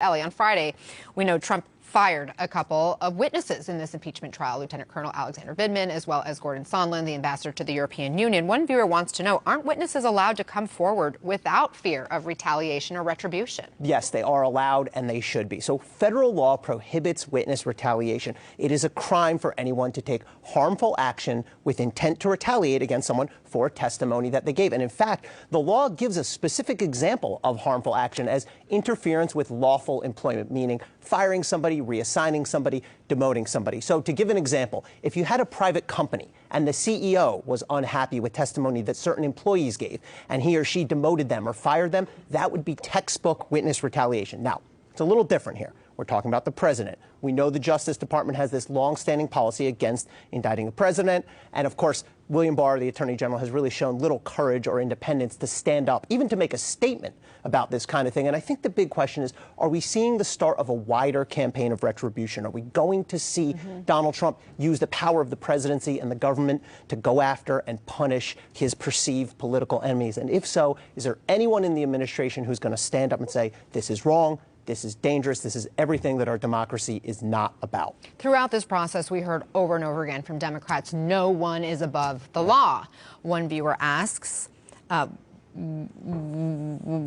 Ellie, on Friday, we know Trump fired a couple of witnesses in this impeachment trial, Lieutenant Colonel Alexander Vindman, as well as Gordon Sondland, the ambassador to the European Union. One viewer wants to know, aren't witnesses allowed to come forward without fear of retaliation or retribution? Yes, they are allowed, and they should be. So federal law prohibits witness retaliation. It is a crime for anyone to take harmful action with intent to retaliate against someone for testimony that they gave. And in fact, the law gives a specific example of harmful action as interference with lawful employment, meaning firing somebody, reassigning somebody, demoting somebody. So to give an example, if you had a private company and the CEO was unhappy with testimony that certain employees gave, and he or she demoted them or fired them, that would be textbook witness retaliation. Now, it's a little different here. We're talking about the president. We know the Justice Department has this long-standing policy against indicting the president. And of course, William Barr, the Attorney General, has really shown little courage or independence to stand up, even to make a statement about this kind of thing. And I think the big question is, are we seeing the start of a wider campaign of retribution? Are we going to see Donald Trump use the power of the presidency and the government to go after and punish his perceived political enemies? And if so, is there anyone in the administration who's going to stand up and say, this is wrong, this is dangerous, this is everything that our democracy is not about? Throughout this process, we heard over and over again from Democrats, no one is above the law. One viewer asks,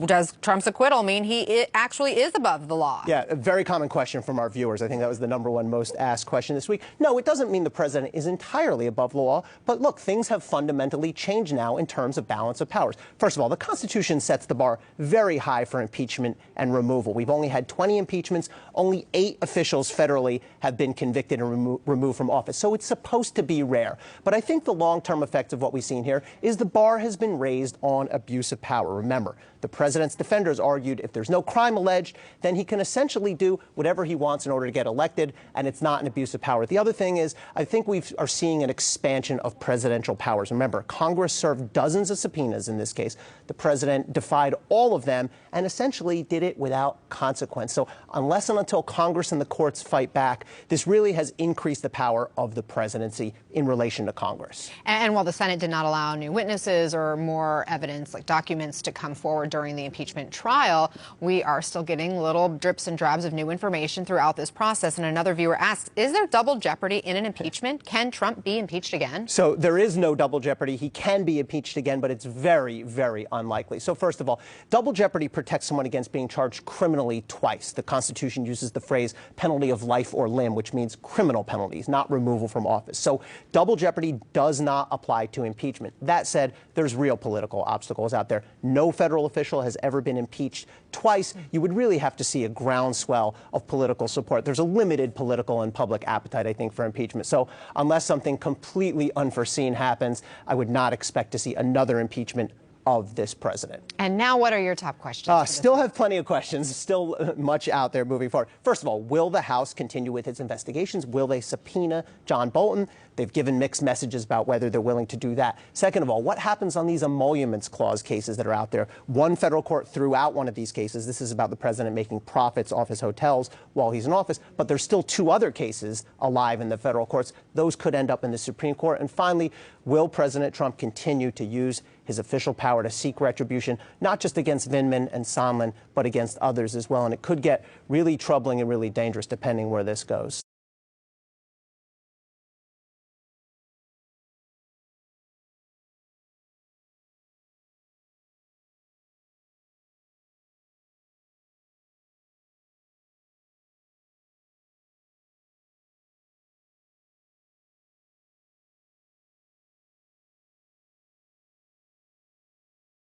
does Trump's acquittal mean he actually is above the law? Yeah, a very common question from our viewers. I think that was the #1 most asked question this week. No, it doesn't mean the president is entirely above the law. But look, things have fundamentally changed now in terms of balance of powers. First of all, the Constitution sets the bar very high for impeachment and removal. We've only had 20 impeachments. Only 8 officials federally have been convicted and removed from office. So it's supposed to be rare. But I think the long-term effect of what we've seen here is the bar has been raised on abuse of power. Remember, the president's defenders argued if there's no crime alleged, then he can essentially do whatever he wants in order to get elected, and it's not an abuse of power. The other thing is, I think we are seeing an expansion of presidential powers. Remember, Congress served dozens of subpoenas in this case. The president defied all of them and essentially did it without consequence. So unless and until Congress and the courts fight back, this really has increased the power of the presidency in relation to Congress. And while the Senate did not allow new witnesses or more evidence, like documents, to come forward during the impeachment trial, we are still getting little drips and drabs of new information throughout this process. And another viewer asks, is there double jeopardy in an impeachment? Can Trump be impeached again? So there is no double jeopardy. He can be impeached again, but it's very, very unlikely. So first of all, double jeopardy protects someone against being charged criminally twice. The Constitution uses the phrase penalty of life or limb, which means criminal penalties, not removal from office. So double jeopardy does not apply to impeachment. That said, there's real political obstacles out there. No federal official has ever been impeached twice. You would really have to see a groundswell of political support. There's a limited political and public appetite, I think, for impeachment. So unless something completely unforeseen happens, I would not expect to see another impeachment of this president. And now what are your top questions? Still have plenty of questions, still much out there moving forward. First of all, will the House continue with its investigations? Will they subpoena John Bolton? They've given mixed messages about whether they're willing to do that. Second of all, what happens on these emoluments clause cases that are out there? One federal court threw out one of these cases. This is about the president making profits off his hotels while he's in office. But there's still 2 other cases alive in the federal courts. Those could end up in the Supreme Court. And finally, will President Trump continue to use his official power to seek retribution, not just against Vindman and Sondland, but against others as well? And it could get really troubling and really dangerous depending where this goes.